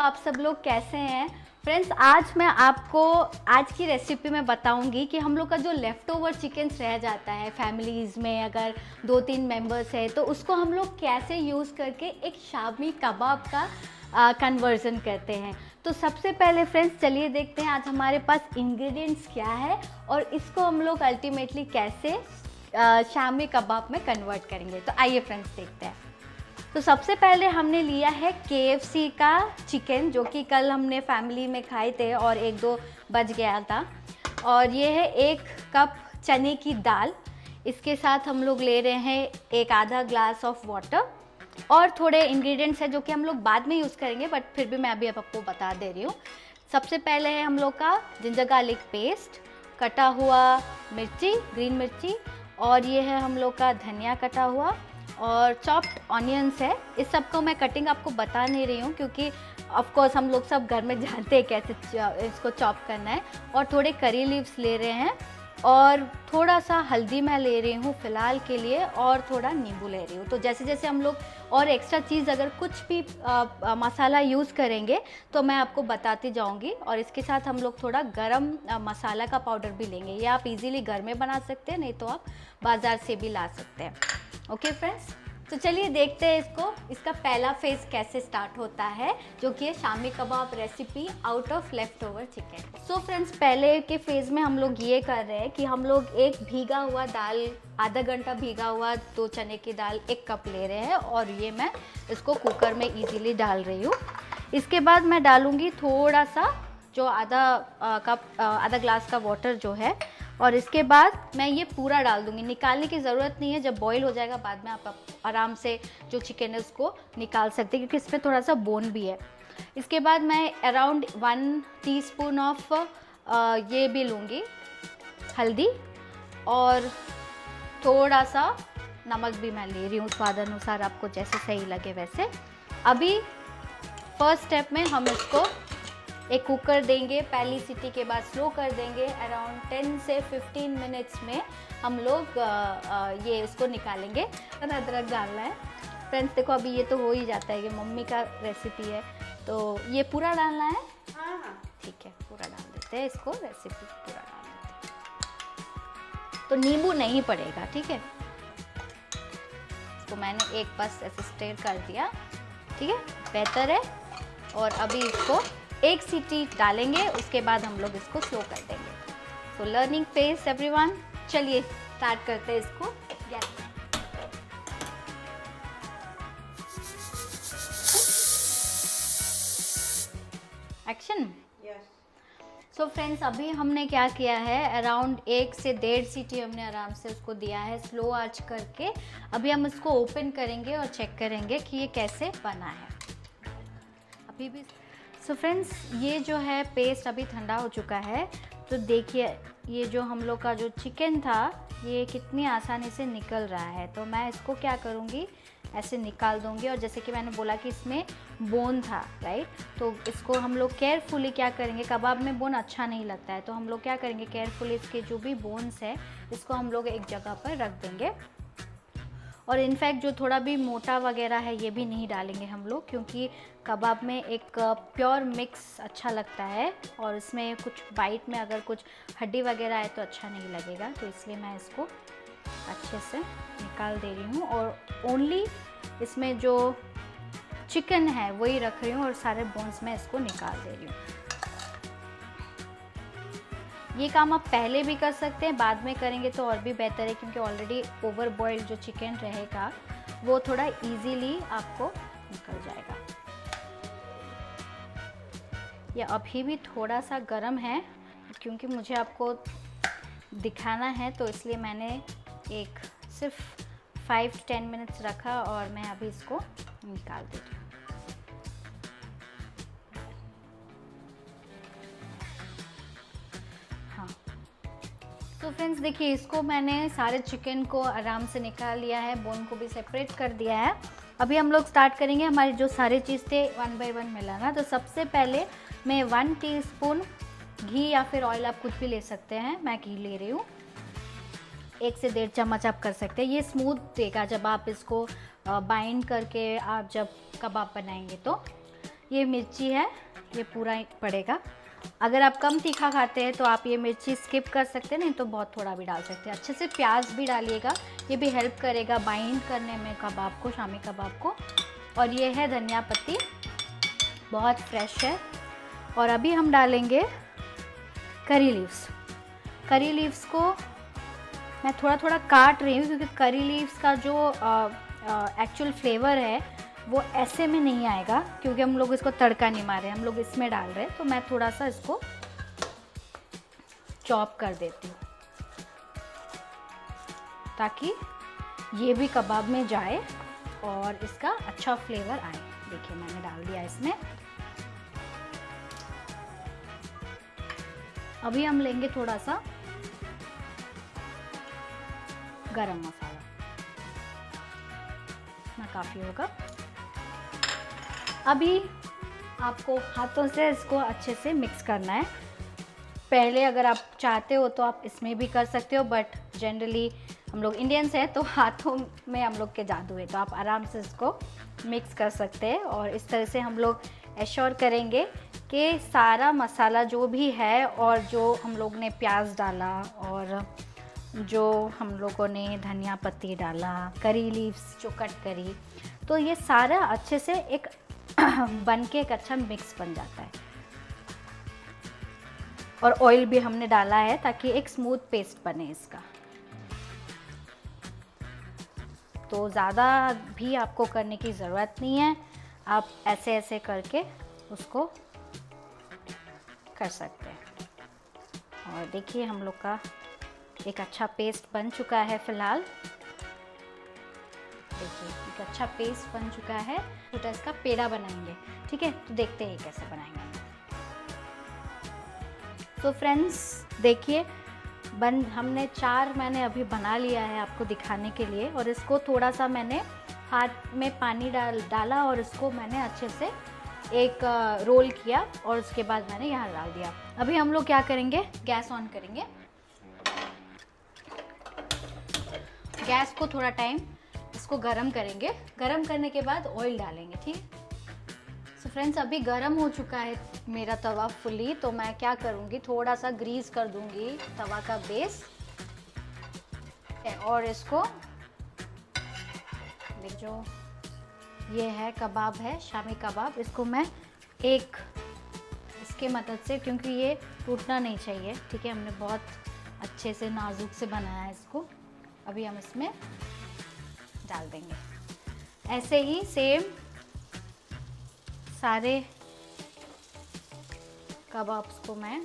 आप सब लोग कैसे हैं फ्रेंड्स। आज मैं आपको आज की रेसिपी में बताऊंगी कि हम लोग का जो लेफ़्ट ओवर चिकन्स रह जाता है फैमिलीज़ में, अगर 2-3 मेंबर्स है तो उसको हम लोग कैसे यूज़ करके एक शामी कबाब का कन्वर्जन करते हैं। तो सबसे पहले फ्रेंड्स चलिए देखते हैं आज हमारे पास इंग्रेडिएंट्स क्या है और इसको हम लोग अल्टीमेटली कैसे शामी कबाब में कन्वर्ट करेंगे। तो आइए फ्रेंड्स देखते हैं। तो सबसे पहले हमने लिया है KFC का चिकन, जो कि कल हमने फैमिली में खाए थे और 1-2 बच गया था। और ये है 1 कप चने की दाल। इसके साथ हम लोग ले रहे हैं 1 आधा ग्लास ऑफ वाटर और थोड़े इंग्रेडिएंट्स हैं जो कि हम लोग बाद में यूज़ करेंगे, बट फिर भी मैं अभी आपको बता दे रही हूँ। सबसे पहले है हम लोग का जिंजर गार्लिक पेस्ट, कटा हुआ मिर्ची, ग्रीन मिर्ची, और ये है हम लोग का धनिया कटा हुआ और चॉप्ड ऑनियंस है। इस सब को मैं कटिंग आपको बता नहीं रही हूँ क्योंकि ऑफ कोर्स हम लोग सब घर में जानते हैं कैसे इसको चॉप करना है। और थोड़े करी लीव्स ले रहे हैं और थोड़ा सा हल्दी मैं ले रही हूँ फ़िलहाल के लिए, और थोड़ा नींबू ले रही हूँ। तो जैसे जैसे हम लोग और एक्स्ट्रा चीज़ अगर कुछ भी मसाला यूज़ करेंगे तो मैं आपको बताती जाऊँगी। और इसके साथ हम लोग थोड़ा गरम मसाला का पाउडर भी लेंगे। ये आप इजीली घर में बना सकते हैं, नहीं तो आप बाज़ार से भी ला सकते हैं। ओके फ्रेंड्स, तो चलिए देखते हैं इसका पहला फेज़ कैसे स्टार्ट होता है, जो कि है shami kebab recipe out of leftover chicken. So friends, पहले के फेज़ में हम लोग ये कर रहे हैं कि हम लोग एक भीगा हुआ दाल, आधा घंटा भीगा हुआ 2 चने की दाल 1 कप ले रहे हैं और ये मैं इसको कुकर में इजीली डाल रही हूँ। इसके बाद मैं डालूँगी थोड़ा सा जो आधा ग्लास का वाटर जो है, और इसके बाद मैं ये पूरा डाल दूंगी। निकालने की ज़रूरत नहीं है, जब बॉईल हो जाएगा बाद में आप आराम से जो चिकन है उसको निकाल सकते हैं क्योंकि इसमें थोड़ा सा बोन भी है। इसके बाद मैं अराउंड 1 टीस्पून ऑफ ये भी लूँगी हल्दी, और थोड़ा सा नमक भी मैं ले रही हूँ स्वाद अनुसार, आपको जैसे सही लगे वैसे। अभी फर्स्ट स्टेप में हम इसको एक कुकर देंगे, पहली सीटी के बाद स्लो कर देंगे। अराउंड 10 से 15 मिनट्स में हम लोग ये इसको निकालेंगे। अदरक डालना है फ्रेंड्स। देखो अभी ये तो हो ही जाता है, ये मम्मी का रेसिपी है तो ये पूरा डालना है। हाँ ठीक है, पूरा डाल देते हैं इसको, रेसिपी पूरा डाल देते हैं। तो नींबू नहीं पड़ेगा, ठीक है। तो मैंने एक बस ऐसे स्टेर कर दिया, ठीक है, बेहतर है। और अभी इसको 1 सीटी डालेंगे, उसके बाद हम लोग इसको स्लो कर देंगे। So learning phase everyone. चलिए स्टार्ट करते हैं इसको गैस। एक्शन। सो फ्रेंड्स, अभी हमने क्या किया है, अराउंड 1 से 1.5 सीटी हमने आराम से उसको दिया है स्लो आंच करके। अभी हम इसको ओपन करेंगे और चेक करेंगे कि ये कैसे बना है। अभी भी सो फ्रेंड्स, ये जो है पेस्ट अभी ठंडा हो चुका है। तो देखिए ये जो हम लोग का जो चिकन था ये कितनी आसानी से निकल रहा है। तो मैं इसको क्या करूँगी, ऐसे निकाल दूँगी। और जैसे कि मैंने बोला कि इसमें बोन था, राइट, तो इसको हम लोग केयरफुली क्या करेंगे, कबाब में बोन अच्छा नहीं लगता है, तो हम लोग क्या करेंगे केयरफुली इसके जो भी बोन्स है इसको हम लोग एक जगह पर रख देंगे। और इनफैक्ट जो थोड़ा भी मोटा वगैरह है ये भी नहीं डालेंगे हम लोग, क्योंकि कबाब में एक प्योर मिक्स अच्छा लगता है और इसमें कुछ बाइट में अगर कुछ हड्डी वगैरह है तो अच्छा नहीं लगेगा। तो इसलिए मैं इसको अच्छे से निकाल दे रही हूँ और ओनली इसमें जो चिकन है वही रख रही हूँ और सारे बोन्स में इसको निकाल दे रही हूँ। ये काम आप पहले भी कर सकते हैं, बाद में करेंगे तो और भी बेहतर है, क्योंकि ऑलरेडी ओवर बॉइल्ड जो चिकन रहेगा वो थोड़ा इजीली आपको निकल जाएगा। ये अभी भी थोड़ा सा गर्म है क्योंकि मुझे आपको दिखाना है, तो इसलिए मैंने एक सिर्फ 5-10 मिनट्स रखा और मैं अभी इसको निकाल देती हूँ। तो फ्रेंड्स देखिए, इसको मैंने सारे चिकन को आराम से निकाल लिया है, बोन को भी सेपरेट कर दिया है। अभी हम लोग स्टार्ट करेंगे हमारे जो सारे चीज़ थे 1 बाय 1 मिलाना। तो सबसे पहले मैं 1 टीस्पून घी या फिर ऑयल, आप कुछ भी ले सकते हैं, मैं घी ले रही हूँ। 1 से 1.5 चम्मच आप कर सकते हैं। ये स्मूथ देगा जब आप इसको बाइंड करके आप जब कबाब बनाएंगे। तो ये मिर्ची है, ये पूरा पड़ेगा। अगर आप कम तीखा खाते हैं तो आप ये मिर्ची स्किप कर सकते हैं, नहीं तो बहुत थोड़ा भी डाल सकते हैं। अच्छे से प्याज भी डालिएगा, ये भी हेल्प करेगा बाइंड करने में कबाब को, शामी कबाब को। और ये है धनिया पत्ती, बहुत फ्रेश है। और अभी हम डालेंगे करी लीव्स। करी लीव्स को मैं थोड़ा थोड़ा काट रही हूँ क्योंकि करी लीव्स का जो एक्चुअल फ्लेवर है वो ऐसे में नहीं आएगा, क्योंकि हम लोग इसको तड़का नहीं मार रहे, हम लोग इसमें डाल रहे हैं। तो मैं थोड़ा सा इसको चॉप कर देती हूँ ताकि ये भी कबाब में जाए और इसका अच्छा फ्लेवर आए। देखिए मैंने डाल दिया इसमें। अभी हम लेंगे थोड़ा सा गरम मसाला, इतना काफ़ी होगा। अभी आपको हाथों से इसको अच्छे से मिक्स करना है। पहले अगर आप चाहते हो तो आप इसमें भी कर सकते हो, बट जनरली हम लोग इंडियंस हैं तो हाथों में हम लोग के जादू है, तो आप आराम से इसको मिक्स कर सकते हैं। और इस तरह से हम लोग एश्योर करेंगे कि सारा मसाला जो भी है और जो हम लोग ने प्याज डाला और जो हम लोगों ने धनिया पत्ती डाला, करी लीव्स जो कट करी, तो ये सारा अच्छे से एक बन के एक अच्छा मिक्स बन जाता है। और ऑयल भी हमने डाला है ताकि एक स्मूथ पेस्ट बने इसका। तो ज़्यादा भी आपको करने की ज़रूरत नहीं है, आप ऐसे ऐसे करके उसको कर सकते हैं। और देखिए हम लोग का एक अच्छा पेस्ट बन चुका है। फ़िलहाल देखिए एक अच्छा पेस्ट बन चुका है। छोटा इसका पेड़ा बनाएंगे, ठीक है? तो देखते हैं कैसे बनाएंगे। तो फ्रेंड्स देखिए हमने 4 मैंने अभी बना लिया है आपको दिखाने के लिए। और इसको थोड़ा सा मैंने हाथ में पानी डाला और इसको मैंने अच्छे से एक रोल किया और उसके बाद मैंने यहाँ डाल दिया। अभी हम लोग क्या करेंगे, गैस ऑन करेंगे। गैस को थोड़ा टाइम इसको गरम करेंगे। गरम करने के बाद ऑयल डालेंगे, ठीक। सो फ्रेंड्स अभी गरम हो चुका है मेरा तवा फुली, तो मैं क्या करूँगी, थोड़ा सा ग्रीस कर दूँगी तवा का बेस। और इसको जो ये है कबाब है, शामी कबाब, इसको मैं एक इसके मदद से, क्योंकि ये टूटना नहीं चाहिए, ठीक है, हमने बहुत अच्छे से नाजुक से बनाया है इसको। अभी हम इसमें डाल देंगे। ऐसे ही सेम सारे कबाब्स को मैं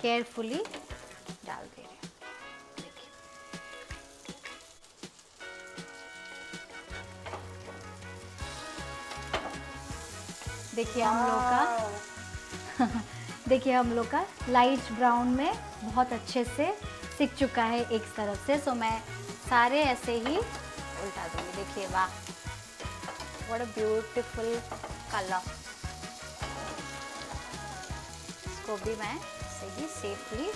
केयरफुली डाल दे रही हूँ। देखिए हम लोग का देखिए हम लोग का लाइट ब्राउन में बहुत अच्छे से सिक चुका है एक तरफ से। सो मैं सारे ऐसे ही उल्टा दूंगी। देखिए वाह, व्हाट अ ब्यूटीफुल कलर। इसको भी मैं सही सेफली।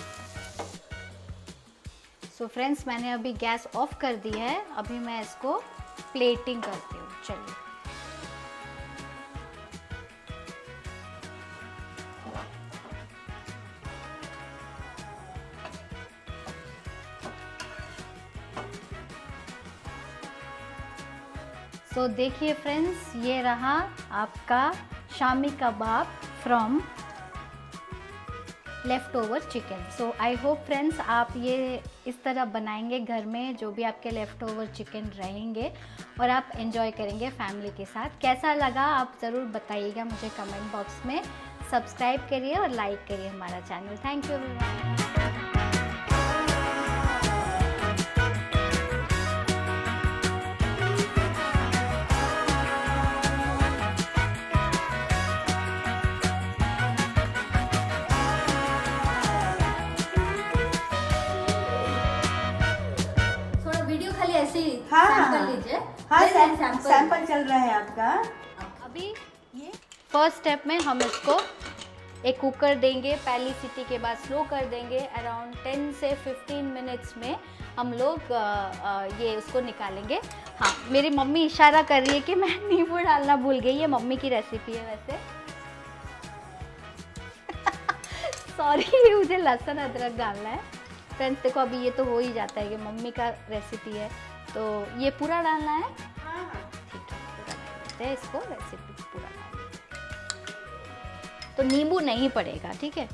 सो फ्रेंड्स मैंने अभी गैस ऑफ कर दी है। अभी मैं इसको प्लेटिंग करती हूँ। चलिए तो देखिए फ्रेंड्स, ये रहा आपका shami kebab from leftover chicken. So I hope friends आप ये इस तरह बनाएंगे घर में, जो भी आपके लेफ़्ट ओवर चिकन रहेंगे, और आप एंजॉय करेंगे फैमिली के साथ। कैसा लगा आप ज़रूर बताइएगा मुझे कमेंट बॉक्स में। सब्सक्राइब करिए और लाइक करिए हमारा चैनल। Thank you. ऐसे ही सैंपल लीजिए। हाँ सैंपल चल रहा है आपका। अभी ये फर्स्ट स्टेप में हम इसको एक कुकर देंगे, पहली सीटी के बाद स्लो कर देंगे। अराउंड 10 से 15 मिनट्स में हम लोग ये उसको निकालेंगे। हाँ मेरी मम्मी इशारा कर रही है कि मैं नींबू डालना भूल गई। ये मम्मी की रेसिपी है वैसे। सॉरी मुझे लहसुन अदरक डालना है। फ्रेंड्स देखो अभी ये तो हो ही जाता है, कि मम्मी का रेसिपी है तो ये पूरा डालना है। ठीक है पूरा डाल देते हैं इसको, रेसिपी पूरा डाल। तो नींबू नहीं पड़ेगा, ठीक है।